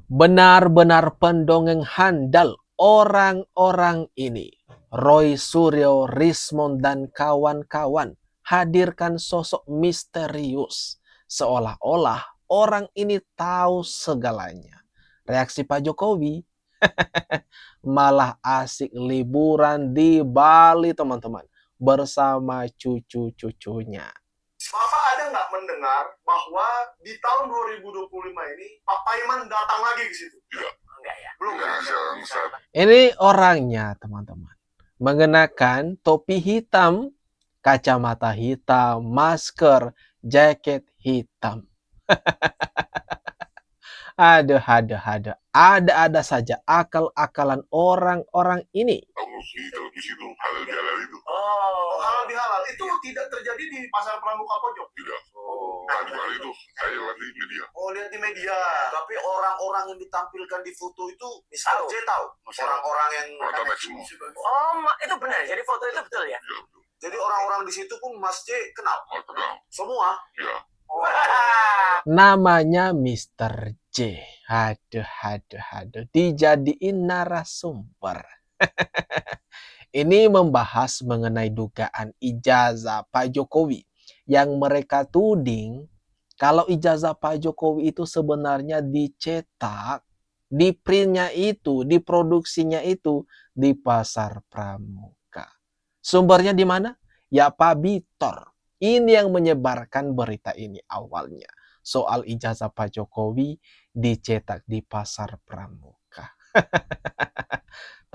Benar-benar pendongeng handal orang-orang ini. Roy Suryo, Rismond, dan kawan-kawan hadirkan sosok misterius. Seolah-olah orang ini tahu segalanya. Reaksi Pak Jokowi malah asik liburan di Bali, teman-teman. Bersama cucu-cucunya. Bapak ada nggak mendengar bahwa di tahun 2025 ini Pak Paiman datang lagi ke situ? Tidak. Enggak ya? Belum ya? Ini orangnya, teman-teman. Mengenakan topi hitam, kacamata hitam, masker, jaket hitam. Aduh. Ada-ada saja akal-akalan orang-orang ini. Kalau di televisi itu halal bihalal itu. Oh, halal bihalal itu tidak terjadi di pasar Pramuka Pojok? Tidak. Kecuali itu saya lihat di media. Oh, lihat di media. Tapi orang-orang yang ditampilkan di foto itu, misal J tahu orang-orang yang Rata-rata semua. Oh, itu benar. Jadi foto itu betul ya? Ya, betul. Jadi orang-orang di situ pun Mas J kenal? Kenal. Semua? Ya. Namanya Mr. J. Aduh. Dijadiin narasumber. Ini membahas mengenai dugaan ijazah Pak Jokowi yang mereka tuding kalau ijazah Pak Jokowi itu sebenarnya dicetak, di printnya itu, diproduksinya itu di Pasar Pramuka. Sumbernya di mana? Ya Pak Bitor. Ini yang menyebarkan berita ini awalnya. Soal ijazah Pak Jokowi dicetak di Pasar Pramuka.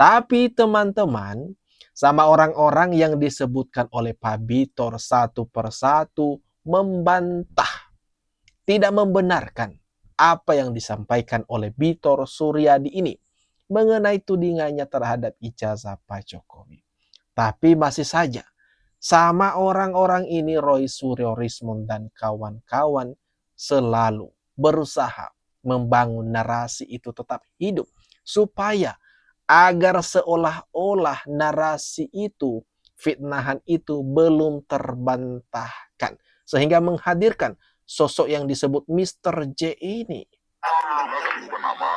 Tapi teman-teman, sama orang-orang yang disebutkan oleh Pak Bitor satu persatu membantah, tidak membenarkan apa yang disampaikan oleh Bitor Suryadi ini mengenai tudingannya terhadap ijazah Pak Jokowi. Tapi masih saja, sama orang-orang ini Roy Suryo, Rismond, dan kawan-kawan selalu berusaha membangun narasi itu tetap hidup supaya agar seolah-olah narasi itu, fitnahan itu belum terbantahkan. Sehingga menghadirkan sosok yang disebut Mr. J ini. Bukan nama,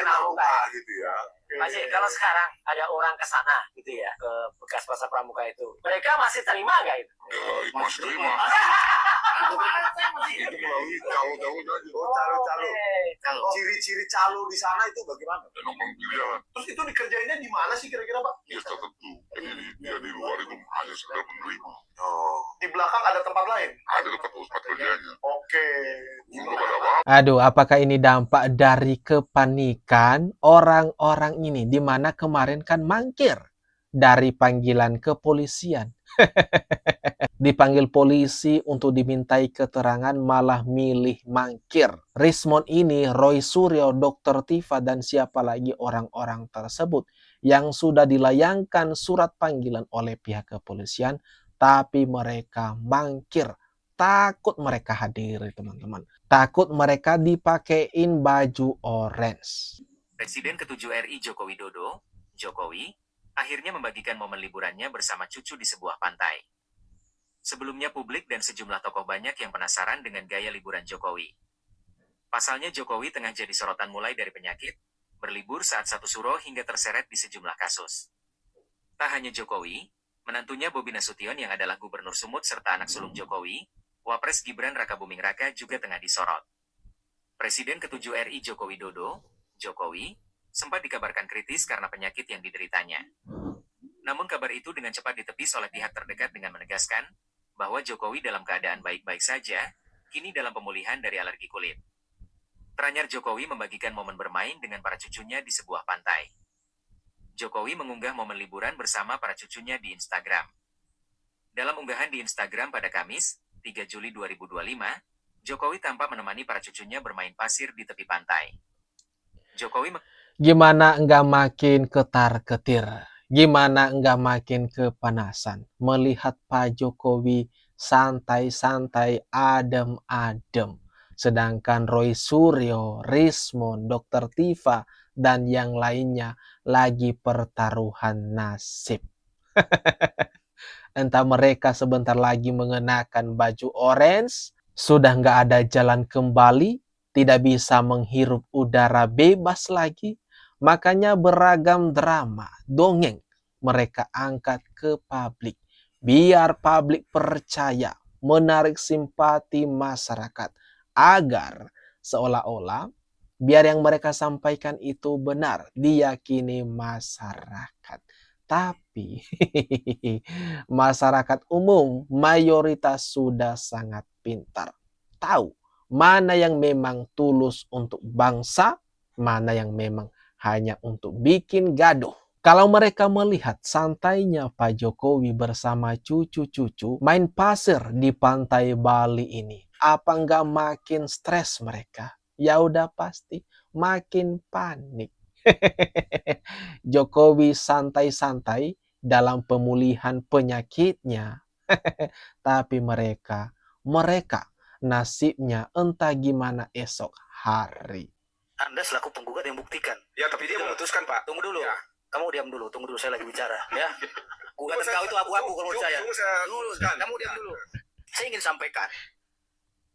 Kenal muka gitu ya. Masih, kalau sekarang ada orang ke sana gitu ya, ke bekas Pasar Pramuka itu, mereka masih terima nggak itu? ya masih terima. Itu melalui calo-calo aja. Calo. Ciri-ciri calo di sana itu bagaimana? Ya, nongkrong pilihan. Terus itu dikerjainnya di mana sih kira-kira, Pak? Ya tertentu. Jadi dia di luar itu hanya sekedar menerima. Oh. Di belakang ada tempat lain? Ada tempat kerjanya. Oke. Belum ada apa. Aduh, apakah ini dampak dari kepanikan orang-orang ini, di mana kemarin kan mangkir dari panggilan kepolisian. Dipanggil polisi untuk dimintai keterangan malah milih mangkir. Rismond ini, Roy Suryo, Dr. Tifa, dan siapa lagi orang-orang tersebut yang sudah dilayangkan surat panggilan oleh pihak kepolisian, tapi mereka mangkir. Takut mereka hadir, teman-teman. Takut mereka dipakein baju orange. Presiden ke-7 RI Joko Widodo, Jokowi, akhirnya membagikan momen liburannya bersama cucu di sebuah pantai. Sebelumnya publik dan sejumlah tokoh banyak yang penasaran dengan gaya liburan Jokowi. Pasalnya Jokowi tengah jadi sorotan mulai dari penyakit, berlibur saat satu suro hingga terseret di sejumlah kasus. Tak hanya Jokowi, menantunya Bobi Nasution yang adalah gubernur Sumut serta anak sulung Jokowi, Wapres Gibran Rakabuming Raka juga tengah disorot. Presiden ke-7 RI Joko Widodo, Jokowi, sempat dikabarkan kritis karena penyakit yang dideritanya. Namun kabar itu dengan cepat ditepis oleh pihak terdekat dengan menegaskan bahwa Jokowi dalam keadaan baik-baik saja, kini dalam pemulihan dari alergi kulit. Teranyar Jokowi membagikan momen bermain dengan para cucunya di sebuah pantai. Jokowi mengunggah momen liburan bersama para cucunya di Instagram. Dalam unggahan di Instagram pada Kamis, 3 Juli 2025, Jokowi tampak menemani para cucunya bermain pasir di tepi pantai. Jokowi Gimana enggak makin ketar-ketir? Gimana enggak makin kepanasan melihat Pak Jokowi santai-santai, adem-adem. Sedangkan Roy Suryo, Rismond, Dr. Tifa, dan yang lainnya lagi pertaruhan nasib. Entah mereka sebentar lagi mengenakan baju orange, sudah nggak ada jalan kembali, tidak bisa menghirup udara bebas lagi. Makanya beragam drama, dongeng mereka angkat ke publik. Biar publik percaya, menarik simpati masyarakat. Agar seolah-olah biar yang mereka sampaikan itu benar, diyakini masyarakat. Tapi masyarakat umum mayoritas sudah sangat pintar. Tahu mana yang memang tulus untuk bangsa, mana yang memang hanya untuk bikin gaduh. Kalau mereka melihat santainya Pak Jokowi bersama cucu-cucu main pasir di pantai Bali ini, apa nggak makin stres mereka? Ya udah pasti makin panik. Jokowi santai-santai dalam pemulihan penyakitnya. Tapi mereka nasibnya entah gimana esok hari. Anda selaku penggugat yang buktikan. Ya, tapi dia memutuskan, Pak. Tunggu dulu. Ya. Kamu diam dulu, tunggu dulu, saya lagi bicara, ya. Gugatan kau itu abu-abu kalau menurut saya. Kamu diam dulu. Saya ingin sampaikan,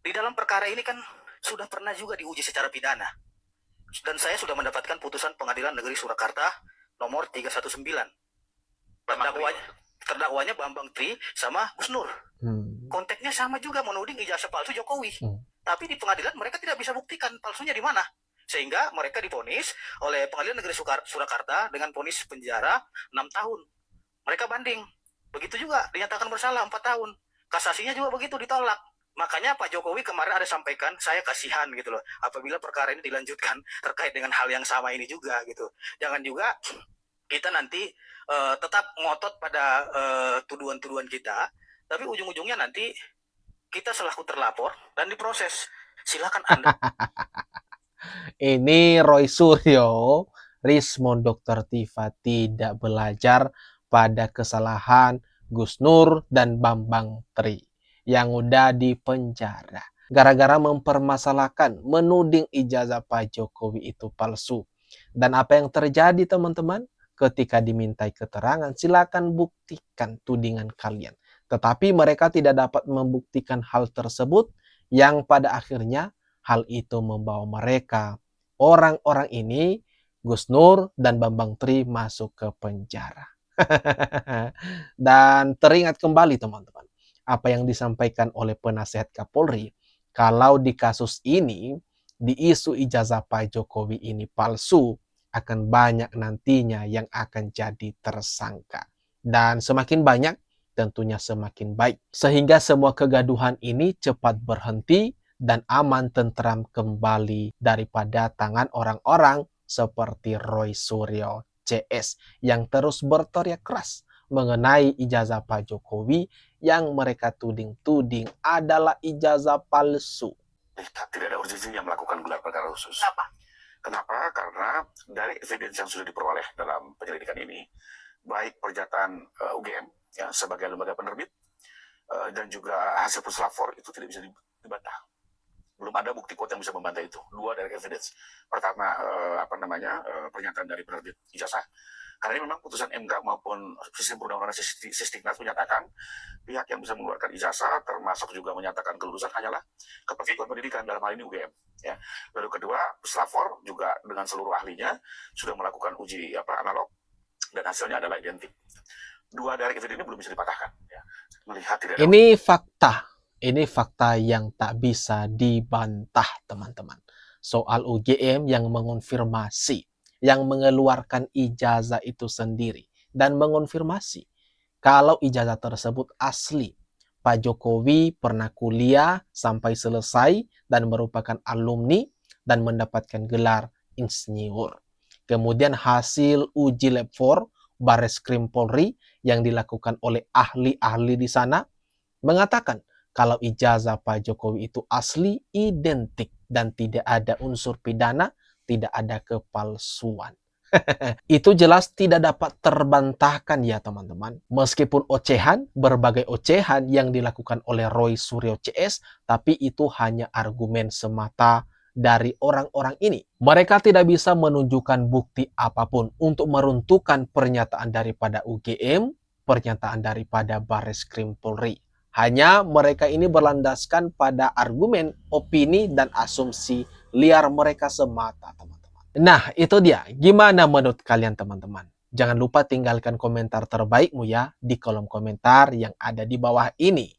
di dalam perkara ini kan sudah pernah juga diuji secara pidana. Dan saya sudah mendapatkan putusan Pengadilan Negeri Surakarta nomor 319. Terdakwanya Bambang Tri sama Gus Nur. Konteksnya sama juga, menuding ijazah palsu Jokowi. Tapi di pengadilan mereka tidak bisa buktikan palsunya di mana. Sehingga mereka divonis oleh Pengadilan Negeri Surakarta dengan vonis penjara 6 tahun. Mereka banding. Begitu juga dinyatakan bersalah 4 tahun. Kasasinya juga begitu ditolak. Makanya Pak Jokowi kemarin ada sampaikan, saya kasihan gitu loh, apabila perkara ini dilanjutkan terkait dengan hal yang sama ini juga gitu. Jangan juga kita nanti tetap ngotot pada tuduhan-tuduhan kita, tapi ujung-ujungnya nanti kita selaku terlapor dan diproses. Silakan Anda. Ini Roy Suryo, Rismon Dr. Tifa tidak belajar pada kesalahan Gus Nur dan Bambang Tri yang udah dipenjara gara-gara mempermasalahkan, menuding ijazah Pak Jokowi itu palsu. Dan apa yang terjadi teman-teman? Ketika dimintai keterangan, silakan buktikan tudingan kalian. Tetapi mereka tidak dapat membuktikan hal tersebut, yang pada akhirnya hal itu membawa mereka, orang-orang ini, Gus Nur dan Bambang Tri, masuk ke penjara. Dan teringat kembali teman-teman, apa yang disampaikan oleh penasihat Kapolri, kalau di kasus ini, di isu ijazah Pak Jokowi ini palsu, akan banyak nantinya yang akan jadi tersangka. Dan semakin banyak, tentunya semakin baik. Sehingga semua kegaduhan ini cepat berhenti dan aman tentram kembali daripada tangan orang-orang seperti Roy Suryo CS yang terus berteriak keras mengenai ijazah Pak Jokowi yang mereka tuding-tuding adalah ijazah palsu. Tidak ada urgensi yang melakukan gelar perkara khusus. Kenapa? Karena dari evidence yang sudah diperoleh dalam penyelidikan ini, baik pernyataan UGM ya, sebagai lembaga penerbit dan juga hasil puslapor itu tidak bisa dibantah. Belum ada bukti kuat yang bisa membantah itu. Dua dari evidence. Pertama pernyataan dari penerbit ijazah. Karena memang putusan MK maupun sistem perundang-undangan Sistiknas menyatakan pihak yang bisa mengeluarkan ijazah termasuk juga menyatakan kelulusan hanyalah Kepala Pendidikan, dalam hal ini UGM. Ya. Lalu kedua, puslapor juga dengan seluruh ahlinya sudah melakukan uji analog dan hasilnya adalah identik. Dua dari evidence ini belum bisa dipatahkan. Ya. Melihat tidak ada... Ini fakta yang tak bisa dibantah teman-teman. Soal UGM yang mengonfirmasi, yang mengeluarkan ijazah itu sendiri dan mengonfirmasi kalau ijazah tersebut asli. Pak Jokowi pernah kuliah sampai selesai dan merupakan alumni dan mendapatkan gelar insinyur. Kemudian hasil uji lab 4 Barreskrim Polri yang dilakukan oleh ahli-ahli di sana mengatakan kalau ijazah Pak Jokowi itu asli, identik, dan tidak ada unsur pidana, tidak ada kepalsuan. Itu jelas tidak dapat terbantahkan ya teman-teman. Meskipun ocehan, berbagai ocehan yang dilakukan oleh Roy Suryo CS, tapi itu hanya argumen semata dari orang-orang ini. Mereka tidak bisa menunjukkan bukti apapun untuk meruntuhkan pernyataan daripada UGM, pernyataan daripada Barreskrim Polri. Hanya mereka ini berlandaskan pada argumen, opini, dan asumsi liar mereka semata, teman-teman. Nah, itu dia. Gimana menurut kalian, teman-teman? Jangan lupa tinggalkan komentar terbaikmu ya di kolom komentar yang ada di bawah ini.